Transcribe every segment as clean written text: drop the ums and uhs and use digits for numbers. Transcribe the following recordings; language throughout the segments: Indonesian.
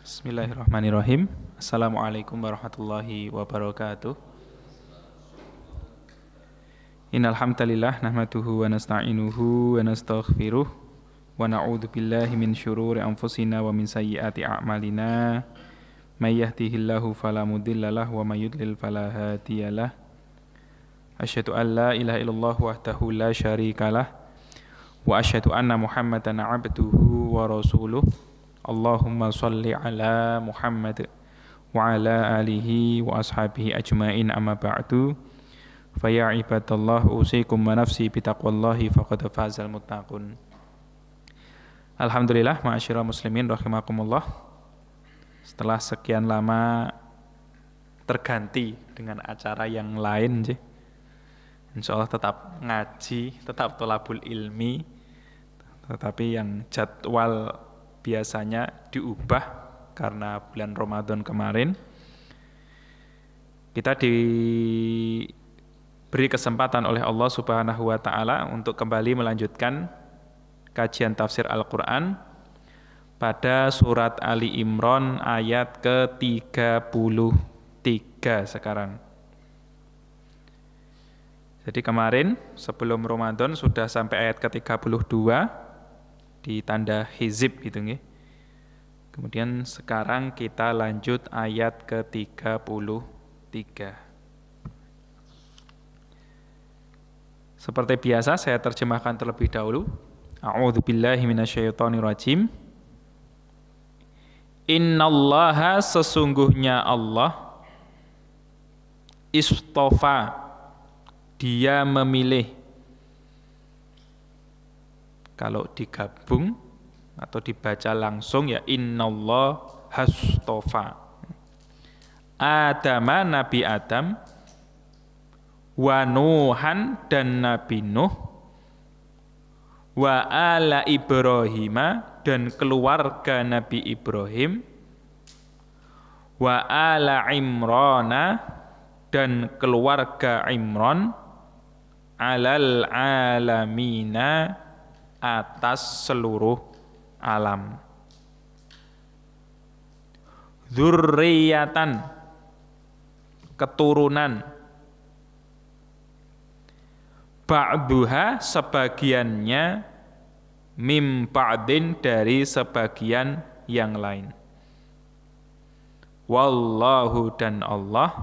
Bismillahirrahmanirrahim. Assalamualaikum warahmatullahi wabarakatuh. Innal hamdalillah nahmaduhu wa nasta'inuhu wa nastaghfiruh wa na'udzu billahi min syururi anfusina wa min sayyiati a'malina. May yahdihillahu fala mudhillalah wa may yudlil fala hadiyalah. Asyhadu an la ilaha illallah wahdahu la syarikalah wa asyhadu anna Muhammadan 'abduhu wa rasuluh. Allahumma sholli ala Muhammad wa ala alihi wa ashabihi ajmain amma ba'du. Fa ya ibadallah usikum wa nafsi bitaqwallahi faqad fazal muttaqun. Alhamdulillah ma'asyiral muslimin rahimakumullah. Setelah sekian lama terganti dengan acara yang lain sih. Insyaallah tetap ngaji, tetap tholabul ilmi, tetapi yang jadwal biasanya diubah karena bulan Ramadan kemarin. Kita diberi kesempatan oleh Allah Subhanahu wa taala untuk kembali melanjutkan kajian tafsir Al-Qur'an pada surat Ali Imran ayat ke-33 sekarang. Jadi kemarin sebelum Ramadan sudah sampai ayat ke-32 di tanda hizib gitu nggih. Kemudian sekarang kita lanjut ayat ke-33. Seperti biasa saya terjemahkan terlebih dahulu. A'udzubillahi minasyaitonirrajim. Innallaha sesungguhnya Allah istofa, dia memilih. Kalau digabung atau dibaca langsung ya innallah hastofa Adama, Nabi Adam, wa Nuhan, dan Nabi Nuh, wa ala Ibrahima, dan keluarga Nabi Ibrahim, wa ala Imrana, dan keluarga Imran, alal alamina, atas seluruh alam. Dzurriyatan, keturunan. Ba'duha, sebagiannya, mim ba'din, dari sebagian yang lain. Wallahu, dan Allah,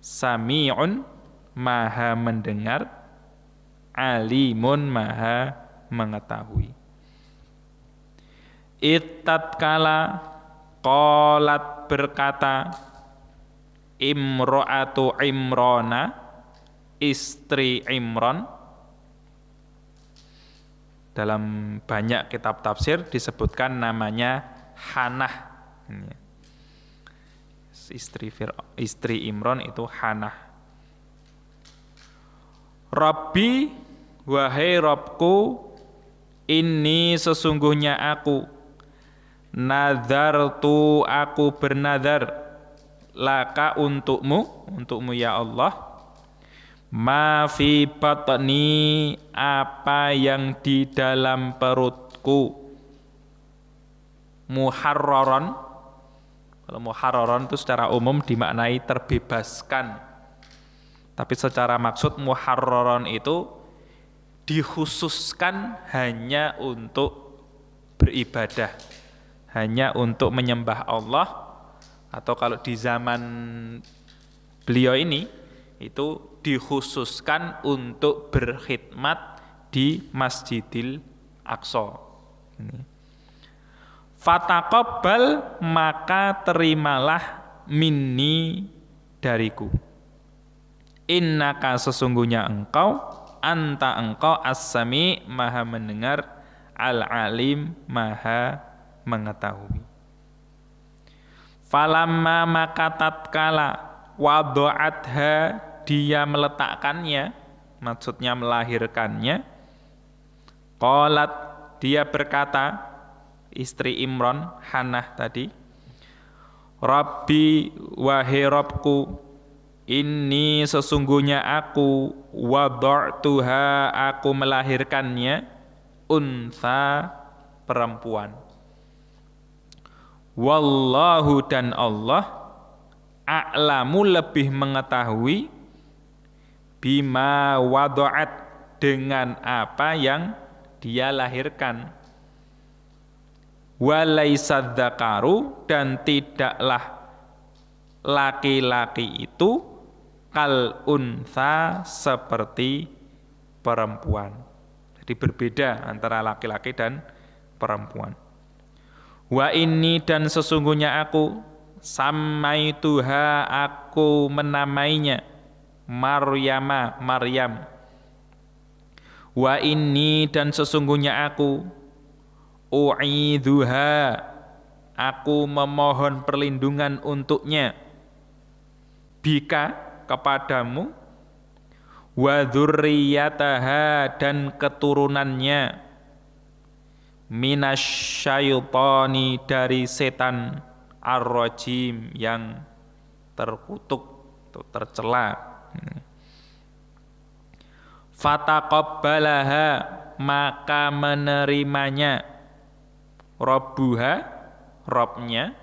sami'un, maha mendengar, alimun, maha mengetahui. Tatkala qalat, berkata, imro'atu Imrana, istri Imran. Dalam banyak kitab tafsir disebutkan namanya Hanah. Istri Imran itu Hanah. Rabbi, wahai Rabbku, ini sesungguhnya aku, nazartu, aku bernazar, laka, untukmu ya Allah, ma fi batni, apa yang di dalam perutku, muharraran. Kalau muharraran itu secara umum dimaknai terbebaskan, tapi secara maksud muharraran itu dikhususkan hanya untuk beribadah, hanya untuk menyembah Allah, atau kalau di zaman beliau ini itu dikhususkan untuk berkhidmat di Masjidil Aqsa. Fataqabbal, maka terimalah, minni, dariku. Innaka, sesungguhnya engkau, anta, engkau, as-sami, maha mendengar, al-alim, maha mengetahui. Falamma, maka tatkala, wadu'atha, dia meletakkannya, maksudnya melahirkannya, qalat, dia berkata, istri Imran, Hanah tadi, Rabbi, wahai Rabbku, inni, sesungguhnya aku, wada'tuha, aku melahirkannya, unsa, perempuan. Wallahu dan Allah a'lamu lebih mengetahui bima wada'at dengan apa yang dia lahirkan. Walaisa dzakaru dan tidaklah laki-laki itu kal untha seperti perempuan. Jadi berbeda antara laki-laki dan perempuan. Wa inni dan sesungguhnya aku samaituha aku menamainya Maryam. Wa inni dan sesungguhnya aku u'idzuha aku memohon perlindungan untuknya bika kepadamu wa dzurriyyataha dan keturunannya minasyaitoni dari setan ar-rajim yang terkutuk atau tercela. Fataqabbalaha maka menerimanya Rabbuha Robnya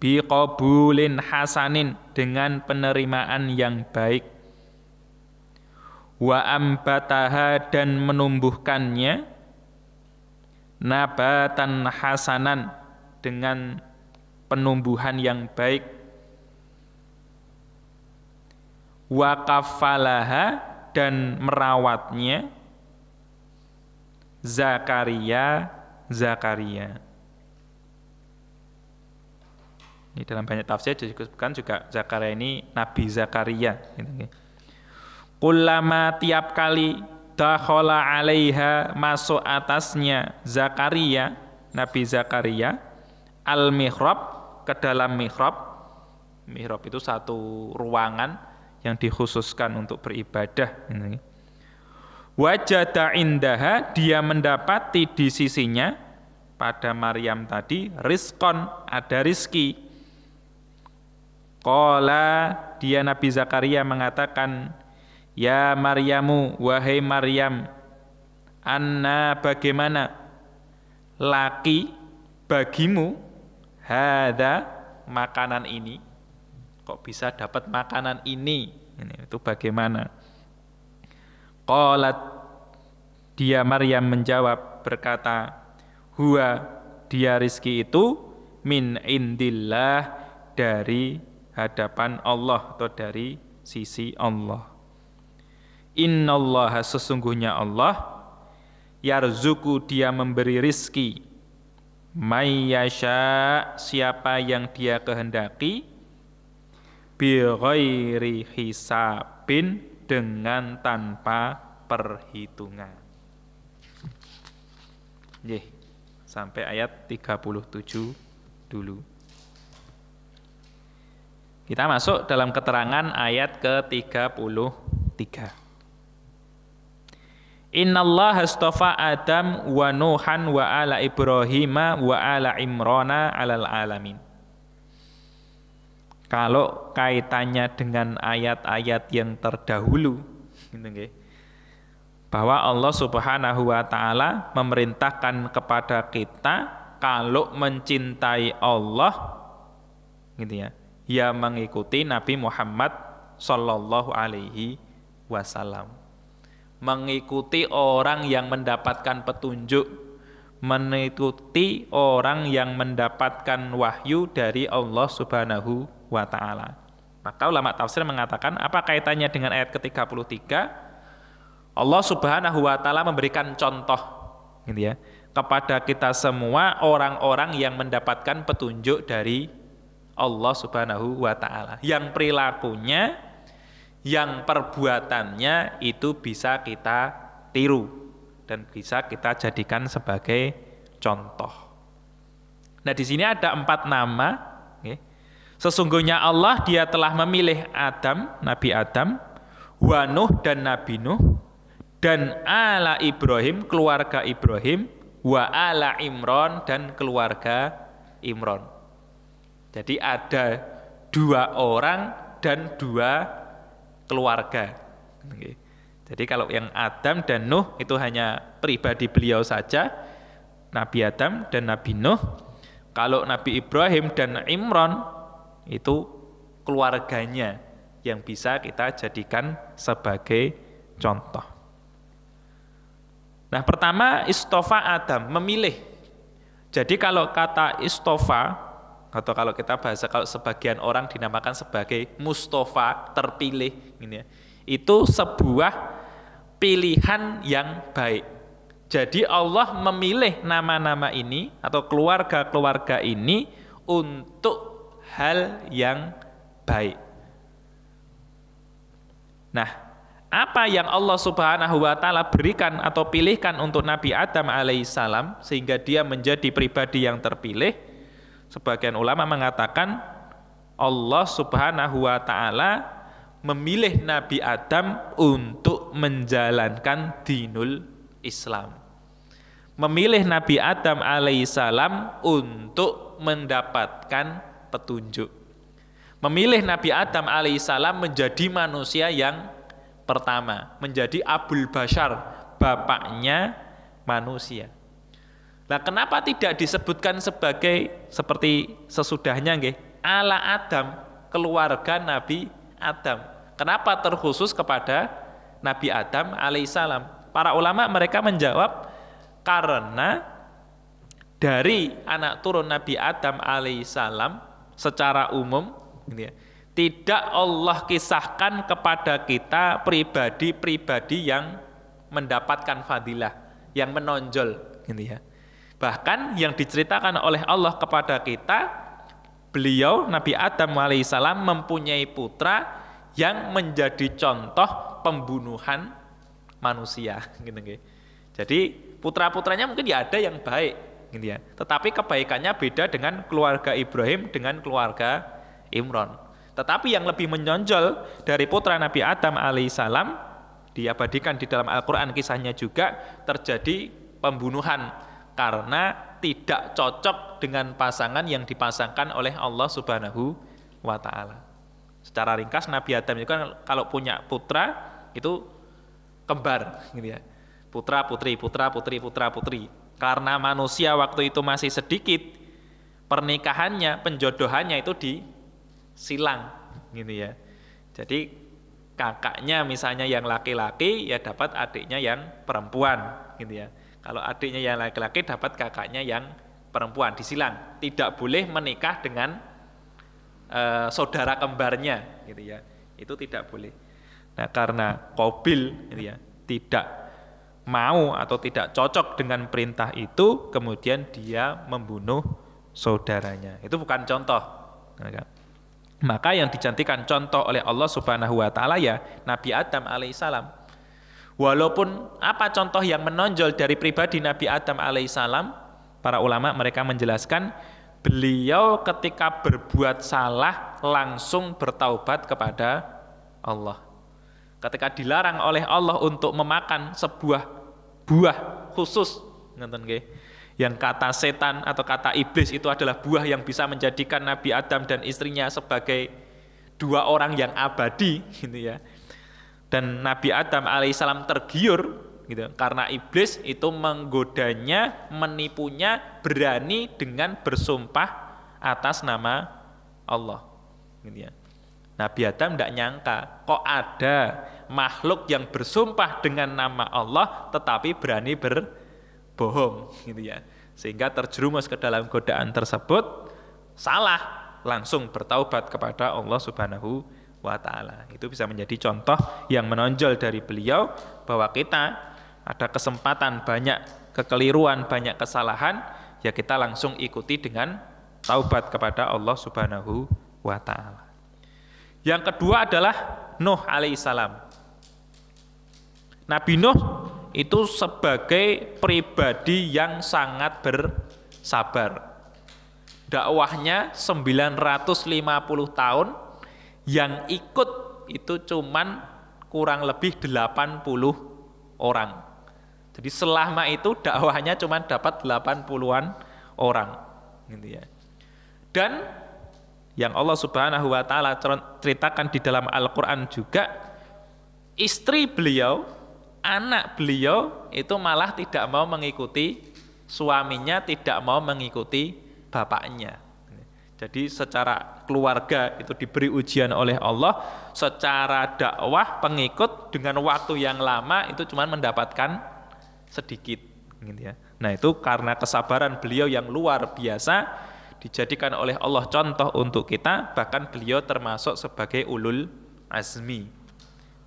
biqabulin hasanin dengan penerimaan yang baik wa ambataha dan menumbuhkannya nabatan hasanan dengan penumbuhan yang baik wa kafalaha dan merawatnya Zakaria. Ini dalam banyak tafsir disebutkan juga Zakaria ini Nabi Zakaria. Kullama tiap kali dakhala alaiha masuk atasnya Zakaria, Nabi Zakaria, al-mihrab ke dalam mihrab. Mihrab itu satu ruangan yang dikhususkan untuk beribadah. Wajada indaha dia mendapati di sisinya pada Maryam tadi rizqon ada rizki. Qala dia Nabi Zakaria mengatakan ya Maryamu wahai Maryam anna bagaimana laki bagimu hada makanan ini kok bisa dapat makanan ini itu bagaimana. Qalat dia Maryam menjawab berkata huwa dia rizki itu min indillah dari hadapan Allah atau dari sisi Allah. Innallaha sesungguhnya Allah yarzuku dia memberi rizki mayyasha siapa yang dia kehendaki bi ghairi hisabin dengan tanpa perhitungan. Sampai ayat 37 dulu. Kita masuk dalam keterangan ayat ke-33. Innallaha astafa Adam wa Nuhan wa ala Ibrahim wa ala Imrana alal alamin. Kalau kaitannya dengan ayat-ayat yang terdahulu, bahwa Allah Subhanahu wa Ta'ala memerintahkan kepada kita kalau mencintai Allah, gitu ya, ya mengikuti Nabi Muhammad Sallallahu Alaihi Wasallam, mengikuti orang yang mendapatkan petunjuk, mengikuti orang yang mendapatkan wahyu dari Allah Subhanahu wa Ta'ala. Maka ulama tafsir mengatakan apa kaitannya dengan ayat ke-33? Allah Subhanahu wa Ta'ala memberikan contoh gitu ya, kepada kita semua orang-orang yang mendapatkan petunjuk dari Allah Subhanahu wa Ta'ala, yang perilakunya, yang perbuatannya itu bisa kita tiru dan bisa kita jadikan sebagai contoh. Nah, di sini ada 4 nama. Sesungguhnya Allah dia telah memilih Adam, Nabi Adam, wa Nuh dan Nabi Nuh, dan ala Ibrahim, keluarga Ibrahim, wa ala Imran dan keluarga Imran. Jadi ada 2 orang dan 2 keluarga. Jadi kalau yang Adam dan Nuh itu hanya pribadi beliau saja, Nabi Adam dan Nabi Nuh. Kalau Nabi Ibrahim dan Imran itu keluarganya yang bisa kita jadikan sebagai contoh. Nah, pertama istofa Adam, memilih. Jadi kalau kata istofa, atau kalau kita bahasa, kalau sebagian orang dinamakan sebagai Mustafa, terpilih, gitu ya, itu sebuah pilihan yang baik. Jadi Allah memilih nama-nama ini atau keluarga-keluarga ini untuk hal yang baik. Nah, apa yang Allah Subhanahu wa Ta'ala berikan atau pilihkan untuk Nabi Adam alaihissalam sehingga dia menjadi pribadi yang terpilih? Sebagian ulama mengatakan Allah Subhanahu wa Ta'ala memilih Nabi Adam untuk menjalankan dinul Islam. Memilih Nabi Adam alaihissalam untuk mendapatkan petunjuk. Memilih Nabi Adam alaihissalam menjadi manusia yang pertama, menjadi Abul Bashar, bapaknya manusia. Nah, kenapa tidak disebutkan sebagai seperti sesudahnya nggih, ala Adam, keluarga Nabi Adam? Kenapa terkhusus kepada Nabi Adam alaihissalam? Para ulama mereka menjawab karena dari anak turun Nabi Adam alaihissalam secara umum, gitu ya, tidak Allah kisahkan kepada kita pribadi-pribadi yang mendapatkan fadilah, yang menonjol, gitu ya. Bahkan yang diceritakan oleh Allah kepada kita, beliau Nabi Adam alaihissalam mempunyai putra yang menjadi contoh pembunuhan manusia, gitu. Jadi putra-putranya mungkin ya ada yang baik, gitu ya. Tetapi kebaikannya beda dengan keluarga Ibrahim dengan keluarga Imran. Tetapi yang lebih menonjol dari putra Nabi Adam alaihissalam diabadikan di dalam Al-Quran, kisahnya juga terjadi pembunuhan karena tidak cocok dengan pasangan yang dipasangkan oleh Allah Subhanahu wa Ta'ala. Secara ringkas, Nabi Adam itu kan kalau punya putra itu kembar, gitu ya. Putra putri, putra putri, putra putri. Karena manusia waktu itu masih sedikit, pernikahannya, penjodohannya itu disilang, gitu ya. Jadi kakaknya misalnya yang laki-laki ya dapat adiknya yang perempuan, gitu ya. Kalau adiknya yang laki-laki dapat kakaknya yang perempuan, disilang. Tidak boleh menikah dengan saudara kembarnya, gitu ya. Itu tidak boleh. Nah, karena Qabil, gitu ya, tidak mau atau tidak cocok dengan perintah itu, kemudian dia membunuh saudaranya. Itu bukan contoh. Maka yang dijantikan contoh oleh Allah Subhanahu wa Ta'ala ya Nabi Adam alaihissalam. Walaupun apa contoh yang menonjol dari pribadi Nabi Adam alaihissalam, para ulama mereka menjelaskan beliau ketika berbuat salah langsung bertaubat kepada Allah. Ketika dilarang oleh Allah untuk memakan sebuah buah khusus, yang kata setan atau kata iblis itu adalah buah yang bisa menjadikan Nabi Adam dan istrinya sebagai dua orang yang abadi, gitu ya. Dan Nabi Adam alaihissalam tergiur, gitu, karena iblis itu menggodanya, menipunya, berani dengan bersumpah atas nama Allah, gitu ya. Nabi Adam tidak nyangka kok ada makhluk yang bersumpah dengan nama Allah tetapi berani berbohong, gitu ya. Sehingga terjerumus ke dalam godaan tersebut, salah, langsung bertaubat kepada Allah Subhanahu wa Ta'ala. Itu bisa menjadi contoh yang menonjol dari beliau bahwa kita ada kesempatan banyak kekeliruan, banyak kesalahan, ya kita langsung ikuti dengan taubat kepada Allah Subhanahu wa Ta'ala. Yang kedua adalah Nuh alaihissalam. Nabi Nuh itu sebagai pribadi yang sangat bersabar. Dakwahnya 950 tahun, yang ikut itu cuman kurang lebih 80 orang. Jadi selama itu dakwahnya cuman dapat 80-an orang, gitu ya. Dan yang Allah Subhanahu wa Ta'ala ceritakan di dalam Al-Quran juga, istri beliau, anak beliau itu malah tidak mau mengikuti suaminya, tidak mau mengikuti bapaknya. Jadi secara keluarga itu diberi ujian oleh Allah, secara dakwah pengikut dengan waktu yang lama itu cuma mendapatkan sedikit gitu ya. Nah, itu karena kesabaran beliau yang luar biasa dijadikan oleh Allah contoh untuk kita, bahkan beliau termasuk sebagai ulul azmi.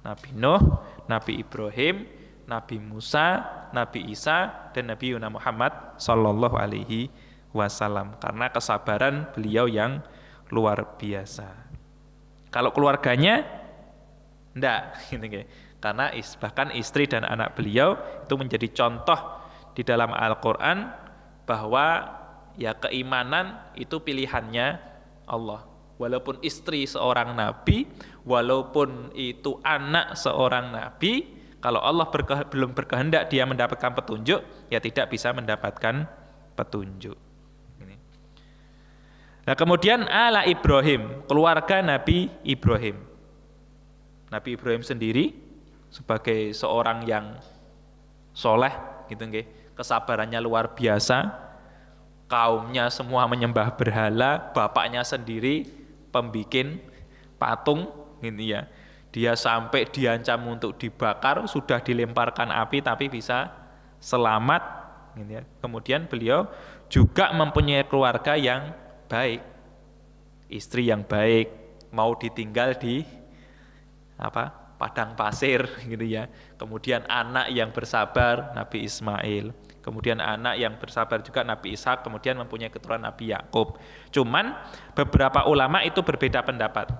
Nabi Nuh, Nabi Ibrahim, Nabi Musa, Nabi Isa, dan Nabi Muhammad sallallahu alaihi wasallam, karena kesabaran beliau yang luar biasa. Kalau keluarganya enggak gitu, karena bahkan istri dan anak beliau itu menjadi contoh di dalam Al-Qur'an bahwa ya keimanan itu pilihannya Allah. Walaupun istri seorang nabi, walaupun itu anak seorang nabi, kalau Allah belum berkehendak dia mendapatkan petunjuk, ya tidak bisa mendapatkan petunjuk. Nah, kemudian ala Ibrahim, keluarga Nabi Ibrahim. Nabi Ibrahim sendiri sebagai seorang yang soleh, gitu nggih, kesabarannya luar biasa. Kaumnya semua menyembah berhala, bapaknya sendiri pembikin patung, gitu ya. Dia sampai diancam untuk dibakar, sudah dilemparkan api tapi bisa selamat, gitu ya. Kemudian beliau juga mempunyai keluarga yang baik, istri yang baik, mau ditinggal di padang pasir gitu ya. Kemudian anak yang bersabar Nabi Ismail, kemudian anak yang bersabar juga Nabi Ishak, kemudian mempunyai keturunan Nabi Yakub. Cuman beberapa ulama itu berbeda pendapat.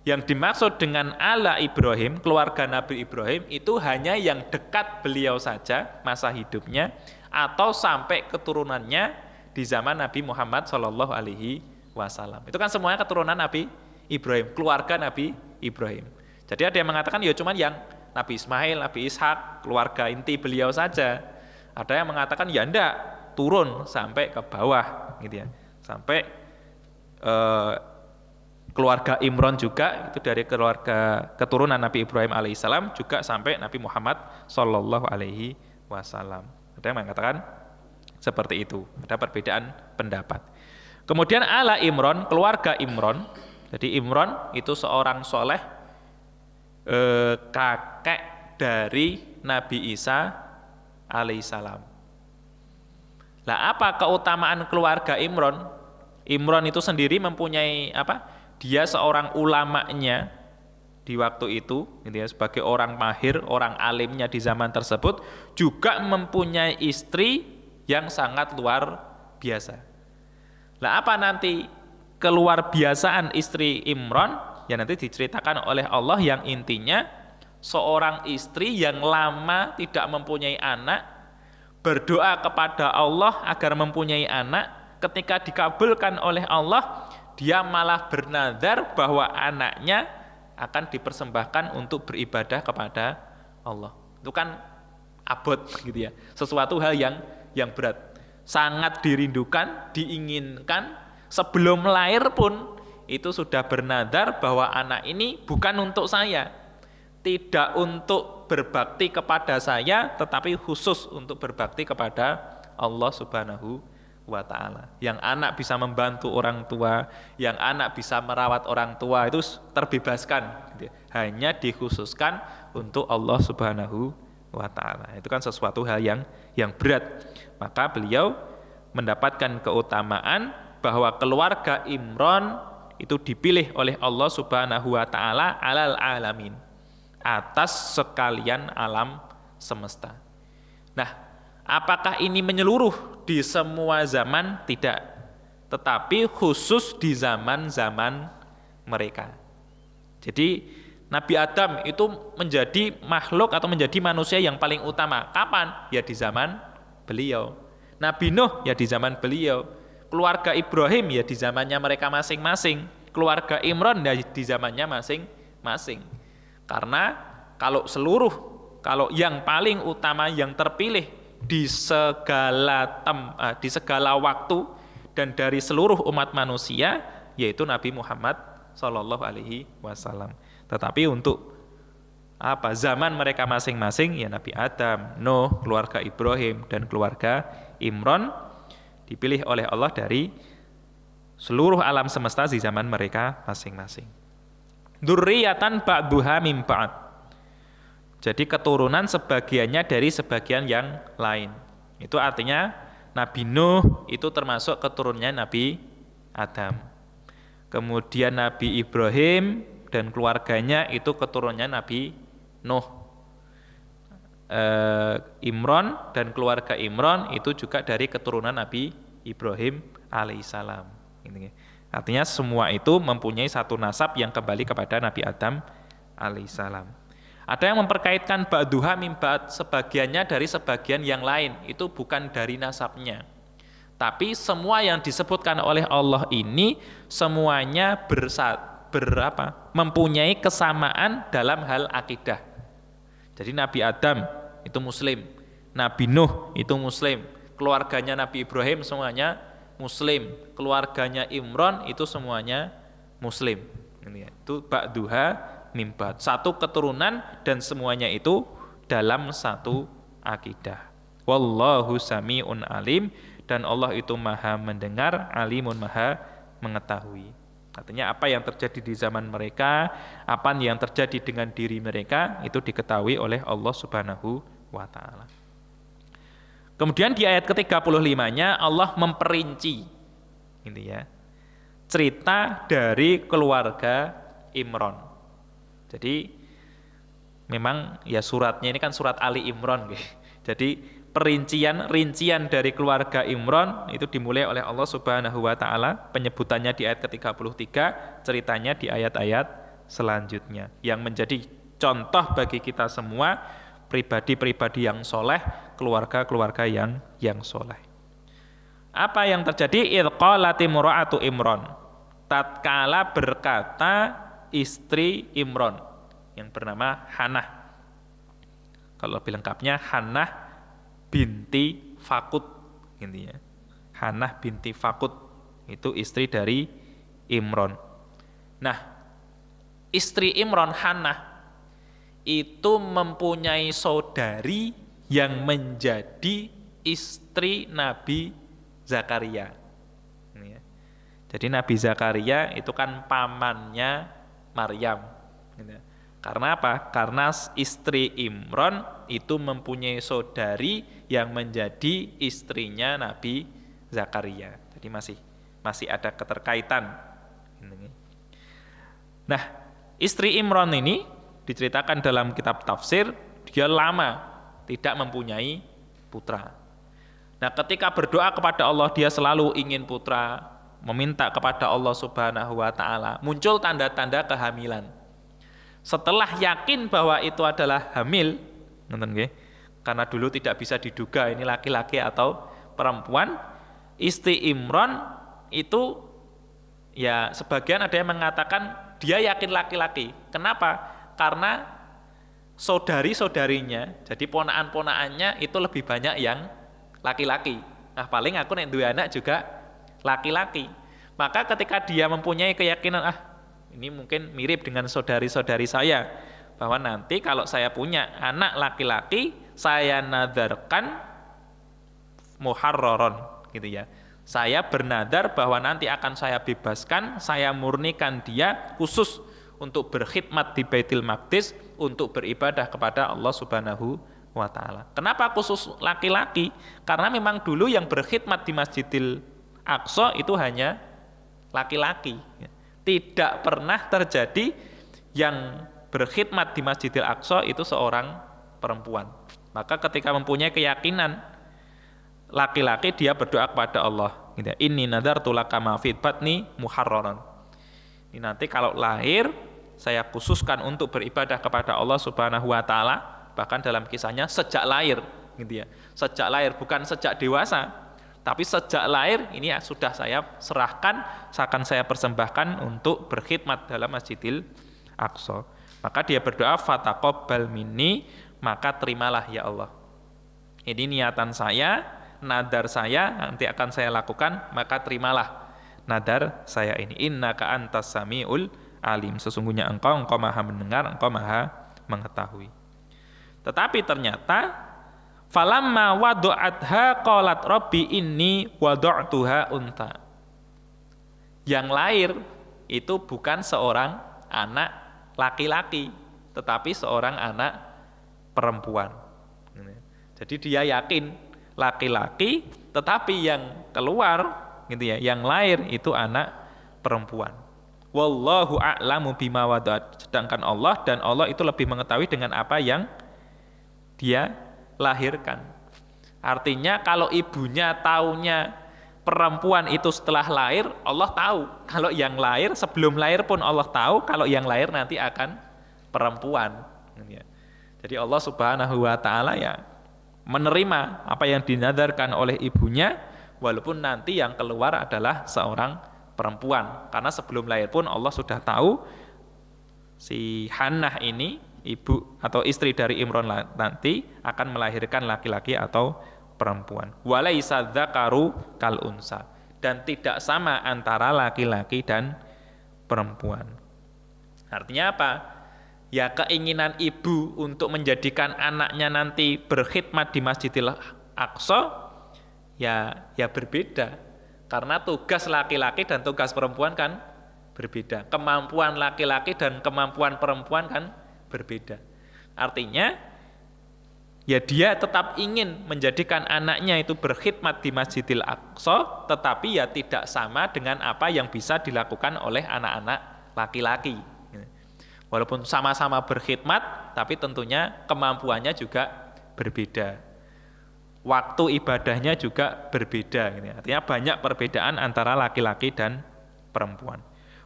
Yang dimaksud dengan ala Ibrahim, keluarga Nabi Ibrahim itu hanya yang dekat beliau saja masa hidupnya, atau sampai keturunannya di zaman Nabi Muhammad Shallallahu Alaihi Wasallam. Itu kan semuanya keturunan Nabi Ibrahim, keluarga Nabi Ibrahim. Jadi ada yang mengatakan ya cuman yang Nabi Ismail, Nabi Ishak, keluarga inti beliau saja. Ada yang mengatakan ya enggak, turun sampai ke bawah gitu ya. Sampai keluarga Imron juga, itu dari keluarga keturunan Nabi Ibrahim alaihissalam, juga sampai Nabi Muhammad Shallallahu Alaihi Wasallam. Ada yang mengatakan seperti itu, ada perbedaan pendapat. Kemudian ala Imron, keluarga Imron. Jadi Imron itu seorang soleh, kakek dari Nabi Isa alaihissalam. Lah apa keutamaan keluarga Imron? Imron itu sendiri mempunyai dia seorang ulamanya di waktu itu, gitu ya, sebagai orang mahir, orang alimnya di zaman tersebut, juga mempunyai istri yang sangat luar biasa. Lah apa nanti keluar biasaan istri Imron? Ya nanti diceritakan oleh Allah yang intinya seorang istri yang lama tidak mempunyai anak, berdoa kepada Allah agar mempunyai anak, ketika dikabulkan oleh Allah, dia malah bernazar bahwa anaknya akan dipersembahkan untuk beribadah kepada Allah. Itu kan abot gitu ya, sesuatu hal yang berat, sangat dirindukan, diinginkan. Sebelum lahir pun itu sudah bernazar bahwa anak ini bukan untuk saya, tidak untuk berbakti kepada saya, tetapi khusus untuk berbakti kepada Allah Subhanahu wa ta'ala. Yang anak bisa membantu orang tua, yang anak bisa merawat orang tua, itu terbebaskan, hanya dikhususkan untuk Allah Subhanahu wa ta'ala. Itu kan sesuatu hal yang berat. Maka beliau mendapatkan keutamaan bahwa keluarga Imron itu dipilih oleh Allah Subhanahu wa ta'ala alal alamin, atas sekalian alam semesta. Nah, apakah ini menyeluruh di semua zaman? Tidak, tetapi khusus di zaman-zaman mereka. Jadi Nabi Adam itu menjadi makhluk atau menjadi manusia yang paling utama. Kapan? Ya di zaman beliau. Nabi Nuh ya di zaman beliau. Keluarga Ibrahim ya di zamannya mereka masing-masing. Keluarga Imron ya di zamannya masing-masing. Karena kalau yang paling utama, yang terpilih di segala waktu dan dari seluruh umat manusia, yaitu Nabi Muhammad Shallallahu Alaihi Wasallam. Tetapi untuk zaman mereka masing-masing, ya Nabi Adam, Nuh, keluarga Ibrahim dan keluarga Imron dipilih oleh Allah dari seluruh alam semesta di zaman mereka masing-masing. Dzurriyyatan ba'duha min ba'd. Jadi keturunan sebagiannya dari sebagian yang lain. Itu artinya Nabi Nuh itu termasuk keturunannya Nabi Adam. Kemudian Nabi Ibrahim dan keluarganya itu keturunannya Nabi Nuh. Imron dan keluarga Imron itu juga dari keturunan Nabi Ibrahim alaihissalam. Artinya semua itu mempunyai satu nasab yang kembali kepada Nabi Adam alaihissalam. Ada yang memperkaitkan ba'duha min ba'd, sebagiannya dari sebagian yang lain, itu bukan dari nasabnya. Tapi semua yang disebutkan oleh Allah ini semuanya mempunyai kesamaan dalam hal akidah. Jadi Nabi Adam itu Muslim, Nabi Nuh itu Muslim, keluarganya Nabi Ibrahim semuanya Muslim, keluarganya Imron itu semuanya Muslim. Itu ba'duha min ba'd, satu keturunan dan semuanya itu dalam satu akidah. Wallahu sami'un alim, dan Allah itu maha mendengar, alimun maha mengetahui. Artinya apa yang terjadi di zaman mereka, apa yang terjadi dengan diri mereka, itu diketahui oleh Allah Subhanahu wa ta'ala. Kemudian di ayat ke-35-nya Allah memperinci ini ya, cerita dari keluarga Imron. Jadi memang ya suratnya ini kan surat Ali Imron gitu. Jadi rincian dari keluarga Imron itu dimulai oleh Allah Subhanahu wa ta'ala, penyebutannya di ayat ke-33, ceritanya di ayat-ayat selanjutnya, yang menjadi contoh bagi kita semua, pribadi-pribadi yang soleh, keluarga-keluarga yang soleh. Apa yang terjadi? Idh qalat imra'atu Imron, tatkala berkata istri Imron yang bernama Hannah. Kalau lebih lengkapnya Hannah binti Fakut, intinya Hannah binti Fakut itu istri dari Imron. Nah, istri Imron Hannah itu mempunyai saudari yang menjadi istri Nabi Zakaria. Jadi Nabi Zakaria itu kan pamannya Maryam. Karena apa? Karena istri Imron itu mempunyai saudari yang menjadi istrinya Nabi Zakaria. Jadi masih ada keterkaitan. Nah, istri Imron ini diceritakan dalam kitab tafsir, dia lama tidak mempunyai putra. Nah, ketika berdoa kepada Allah, dia selalu ingin putra, meminta kepada Allah Subhanahu wa ta'ala. Muncul tanda-tanda kehamilan. Setelah yakin bahwa itu adalah hamil, karena dulu tidak bisa diduga ini laki-laki atau perempuan, istri Imron itu ya sebagian ada yang mengatakan dia yakin laki-laki. Kenapa? Karena saudari-saudarinya, jadi ponaan-ponaannya itu lebih banyak yang laki-laki. Nah, paling aku nek duwe anak juga laki-laki. Maka ketika dia mempunyai keyakinan, ini mungkin mirip dengan saudari-saudari saya, bahwa nanti kalau saya punya anak laki-laki, saya nadarkan muharraron, gitu ya. Saya bernadar bahwa nanti akan saya bebaskan, saya murnikan dia khusus untuk berkhidmat di Baitul Maqdis, untuk beribadah kepada Allah Subhanahu wa ta'ala. Kenapa khusus laki-laki? Karena memang dulu yang berkhidmat di Masjidil Aqsa itu hanya laki-laki. Tidak pernah terjadi yang berkhidmat di Masjidil Aqsa itu seorang perempuan. Maka ketika mempunyai keyakinan laki-laki, dia berdoa kepada Allah. Inni nadartu laka ma fi batni muharraran. Ini nanti kalau lahir, saya khususkan untuk beribadah kepada Allah Subhanahu wa ta'ala, bahkan dalam kisahnya sejak lahir, gitu ya. Sejak lahir, bukan sejak dewasa, tapi sejak lahir ini sudah saya serahkan, akan saya persembahkan untuk berkhidmat dalam Masjidil Aqsa. Maka dia berdoa, fataqabbal minni, maka terimalah ya Allah. Ini niatan saya, nadar saya, nanti akan saya lakukan, maka terimalah nadar saya ini. Innaka antas samiul alim, sesungguhnya engkau maha mendengar, engkau maha mengetahui. Tetapi ternyata falamma wadu'atha qalat rabbi inni wadu'tuha unta. Yang lahir itu bukan seorang anak laki-laki, tetapi seorang anak perempuan. Jadi dia yakin laki-laki, tetapi yang keluar gitu ya, yang lahir itu anak perempuan. Wallahu a'lamu bima wada'at. Sedangkan Allah, dan Allah itu lebih mengetahui dengan apa yang dia lahirkan. Artinya kalau ibunya taunya perempuan itu setelah lahir, Allah tahu. Kalau yang lahir, sebelum lahir pun Allah tahu kalau yang lahir nanti akan perempuan. Jadi Allah Subhanahu wa ta'ala ya menerima apa yang dinadarkan oleh ibunya, walaupun nanti yang keluar adalah seorang perempuan. Karena sebelum lahir pun Allah sudah tahu si Hannah ini, ibu atau istri dari Imran nanti akan melahirkan laki-laki atau perempuan. Walaisa dzakaru kal unsa, dan tidak sama antara laki-laki dan perempuan. Artinya apa? Ya keinginan ibu untuk menjadikan anaknya nanti berkhidmat di Masjidil Aqsa ya berbeda. Karena tugas laki-laki dan tugas perempuan kan berbeda. Kemampuan laki-laki dan kemampuan perempuan kan berbeda. Artinya ya dia tetap ingin menjadikan anaknya itu berkhidmat di Masjidil Aqsa, tetapi ya tidak sama dengan apa yang bisa dilakukan oleh anak-anak laki-laki. Walaupun sama-sama berkhidmat, tapi tentunya kemampuannya juga berbeda. Waktu ibadahnya juga berbeda. Artinya banyak perbedaan antara laki-laki dan perempuan.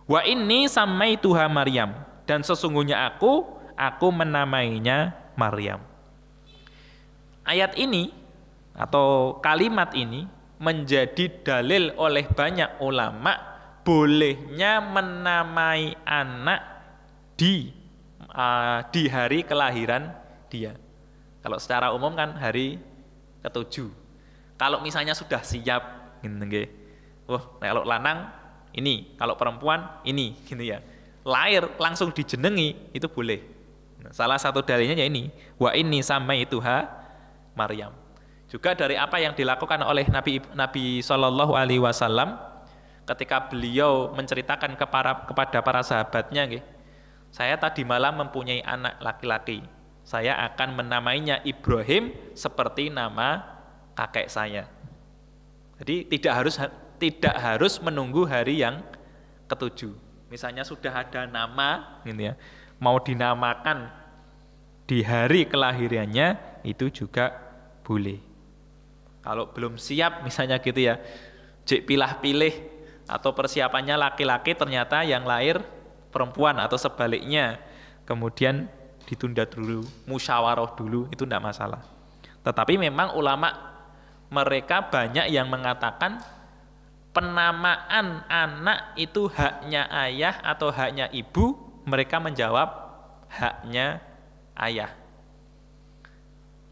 Wa inni samaituha Maryam, dan sesungguhnya aku menamainya Maryam. Ayat ini atau kalimat ini menjadi dalil oleh banyak ulama bolehnya menamai anak di hari kelahiran dia. Kalau secara umum kan hari ke-7. Kalau misalnya sudah siap gitu, kalau lanang ini, kalau perempuan ini gitu ya. Lahir langsung dijenengi itu boleh. Salah satu dalilnya ya ini, wa inni samaituha Maryam. Juga dari apa yang dilakukan oleh Nabi Shallallahu alaihi wasallam ketika beliau menceritakan kepada para sahabatnya nggih. Saya tadi malam mempunyai anak laki-laki. Saya akan menamainya Ibrahim seperti nama kakek saya. Jadi tidak harus menunggu hari yang ke-7. Misalnya sudah ada nama gitu ya, mau dinamakan di hari kelahirannya itu juga boleh. Kalau belum siap misalnya gitu ya, cek pilih-pilih atau persiapannya laki-laki ternyata yang lahir perempuan atau sebaliknya, kemudian ditunda dulu, musyawarah dulu, itu tidak masalah. Tetapi memang ulama mereka banyak yang mengatakan penamaan anak itu haknya ayah atau haknya ibu. Mereka menjawab haknya ayah.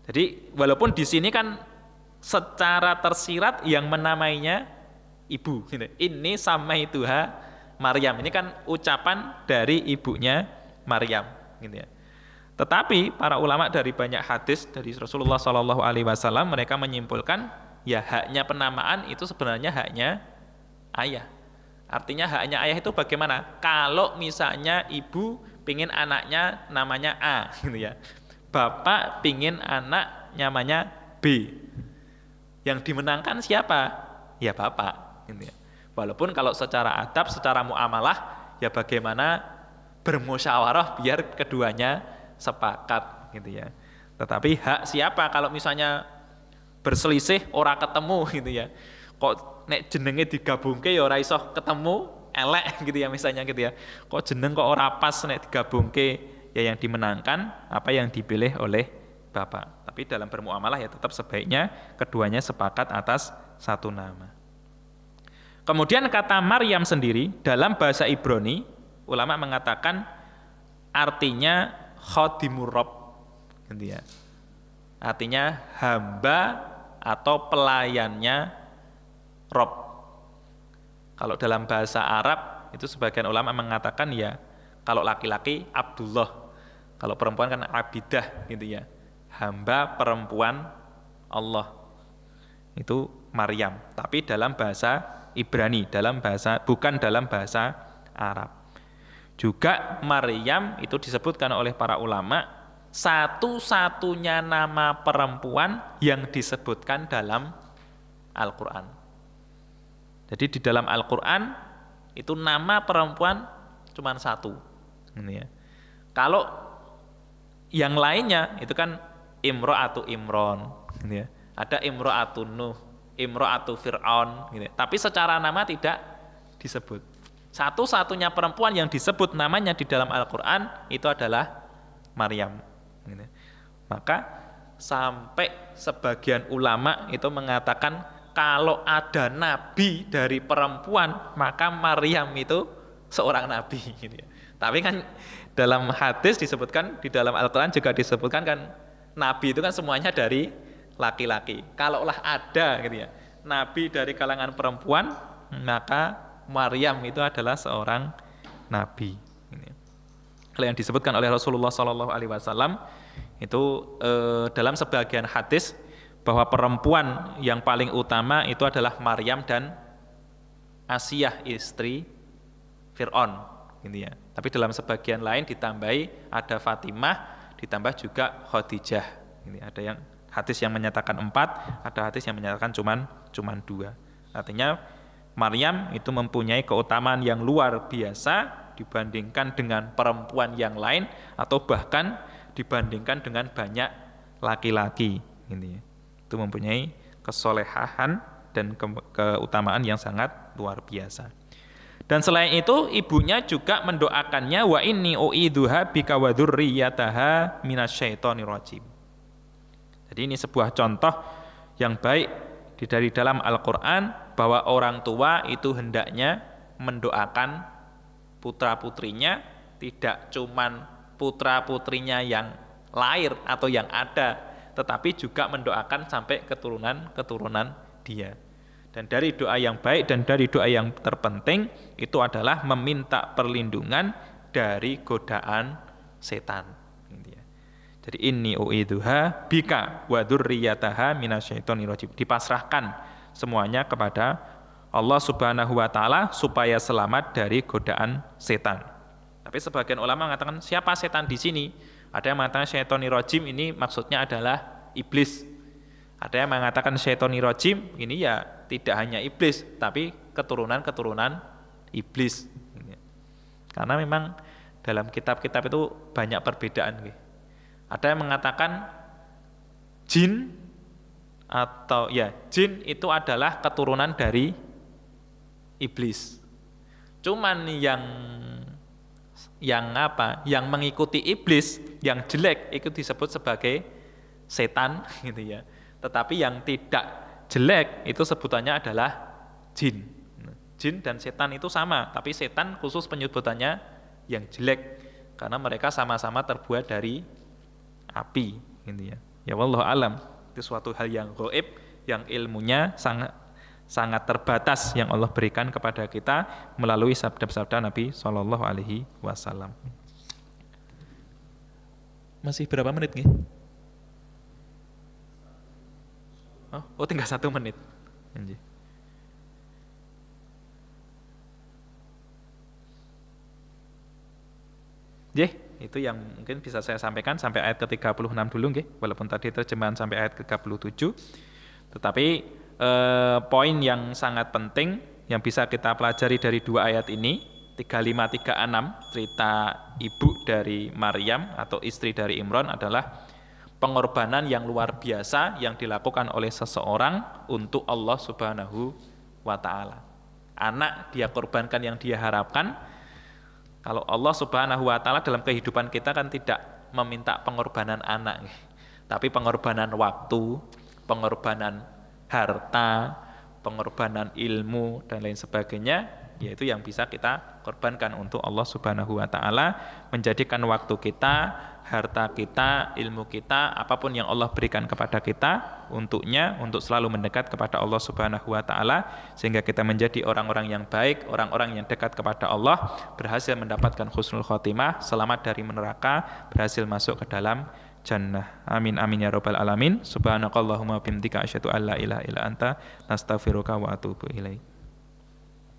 Jadi walaupun di sini kan secara tersirat yang menamainya ibu, ini samaituha Maryam, ini kan ucapan dari ibunya Maryam, gitu ya. Tetapi para ulama dari banyak hadis dari Rasulullah Shallallahu Alaihi Wasallam mereka menyimpulkan ya haknya penamaan itu sebenarnya haknya ayah. Artinya haknya ayah itu bagaimana? Kalau misalnya ibu pingin anaknya namanya A, gitu ya. Bapak pingin anak namanya B. Yang dimenangkan siapa? Ya bapak, gitu ya. Walaupun kalau secara adab, secara muamalah, ya bagaimana bermusyawarah biar keduanya sepakat gitu ya. Tetapi hak siapa kalau misalnya berselisih ora ketemu gitu ya. Kok nek jenenge digabungke ya ora iso ketemu, elek gitu ya misalnya gitu ya. Kok jeneng kok ora pas nek digabungke, ya yang dimenangkan apa yang dipilih oleh bapak. Tapi dalam bermuamalah ya tetap sebaiknya keduanya sepakat atas satu nama. Kemudian kata Maryam sendiri dalam bahasa Ibrani, ulama mengatakan artinya khadimur Rabb, gitu ya. Artinya hamba atau pelayannya Rabb. Kalau dalam bahasa Arab itu sebagian ulama mengatakan ya kalau laki-laki Abdullah, kalau perempuan kan Abidah gitu ya. Hamba perempuan Allah. Itu Maryam, tapi dalam bahasa Ibrani, bukan dalam bahasa Arab. Juga Maryam itu disebutkan oleh para ulama satu-satunya nama perempuan yang disebutkan dalam Al-Quran. Jadi di dalam Al-Quran itu nama perempuan cuma satu. Ini ya. Kalau yang lainnya itu kan Imro'atu Imron, gitu ya. Ada Imro'atu Nuh, Imro'atu Fir'aun, gitu ya. Tapi secara nama tidak disebut. Satu-satunya perempuan yang disebut namanya di dalam Al-Quran itu adalah Maryam. Gitu ya. Maka sampai sebagian ulama itu mengatakan kalau ada nabi dari perempuan maka Maryam itu seorang nabi. Gitu ya. Tapi kan dalam hadis disebutkan, di dalam Al-Quran juga disebutkan kan nabi itu kan semuanya dari laki-laki. Kalaulah ada gitu ya, nabi dari kalangan perempuan, maka Maryam itu adalah seorang nabi. Kalau yang disebutkan oleh Rasulullah SAW itu dalam sebagian hadis bahwa perempuan yang paling utama itu adalah Maryam dan Asiyah istri Fir'aun, gitu ya. Tapi dalam sebagian lain ditambahi ada Fatimah, ditambah juga Khadijah. Ini ada yang hadis yang menyatakan 4, ada hadis yang menyatakan cuman 2. Artinya Maryam itu mempunyai keutamaan yang luar biasa dibandingkan dengan perempuan yang lain atau bahkan dibandingkan dengan banyak laki-laki. Ini itu mempunyai kesolehan dan keutamaan yang sangat luar biasa. Dan selain itu ibunya juga mendoakannya wa inni u'iduha bika wa dzurriyyataha minasyaitonir rajim. Jadi ini sebuah contoh yang baik dari dalam Al-Qur'an bahwa orang tua itu hendaknya mendoakan putra-putrinya, tidak cuman putra-putrinya yang lahir atau yang ada, tetapi juga mendoakan sampai keturunan dia. Dan dari doa yang baik dan dari doa yang terpenting itu adalah meminta perlindungan dari godaan setan. Jadi inni u'iduha bika wa dzurriyyataha minasyaitonir rajim. Dipasrahkan semuanya kepada Allah Subhanahu wa taala supaya selamat dari godaan setan. Tapi sebagian ulama mengatakan siapa setan di sini? Ada yang mengatakan syaitonir rajim ini maksudnya adalah iblis. Ada yang mengatakan syaitonir rajim ini ya tidak hanya iblis, tapi keturunan-keturunan iblis. Karena memang dalam kitab-kitab itu banyak perbedaan. Ada yang mengatakan jin atau ya jin itu adalah keturunan dari iblis. Cuman yang mengikuti iblis, yang jelek itu disebut sebagai setan gitu ya. Tetapi yang tidak jelek itu sebutannya adalah jin. Jin dan setan itu sama, tapi setan khusus penyebutannya yang jelek karena mereka sama-sama terbuat dari api gitu ya. Ya wallahu alam, itu suatu hal yang gaib yang ilmunya sangat terbatas yang Allah berikan kepada kita melalui sabda-sabda Nabi Shallallahu alaihi wasallam. Masih berapa menit nih? Oh, tinggal 1 menit. Itu yang mungkin bisa saya sampaikan sampai ayat ke-36 dulu nggih, walaupun tadi terjemahan sampai ayat ke-37. Tetapi poin yang sangat penting yang bisa kita pelajari dari 2 ayat ini, 35-36, cerita ibu dari Maryam atau istri dari Imran adalah pengorbanan yang luar biasa yang dilakukan oleh seseorang untuk Allah Subhanahu wa taala. Anak dia korbankan yang dia harapkan. Kalau Allah Subhanahu wa taala dalam kehidupan kita kan tidak meminta pengorbanan anak, tapi pengorbanan waktu, pengorbanan harta, pengorbanan ilmu dan lain sebagainya, yaitu yang bisa kita korbankan untuk Allah Subhanahu wa taala, menjadikan waktu kita, harta kita, ilmu kita, apapun yang Allah berikan kepada kita untuknya, untuk selalu mendekat kepada Allah Subhanahu wa taala, sehingga kita menjadi orang-orang yang baik, orang-orang yang dekat kepada Allah, berhasil mendapatkan husnul khotimah, selamat dari neraka, berhasil masuk ke dalam jannah. Amin amin ya rabbal alamin. Subhanakallahumma bihamdika asyhadu an la ilaha illa anta, nastaghfiruka wa atubu ilaik.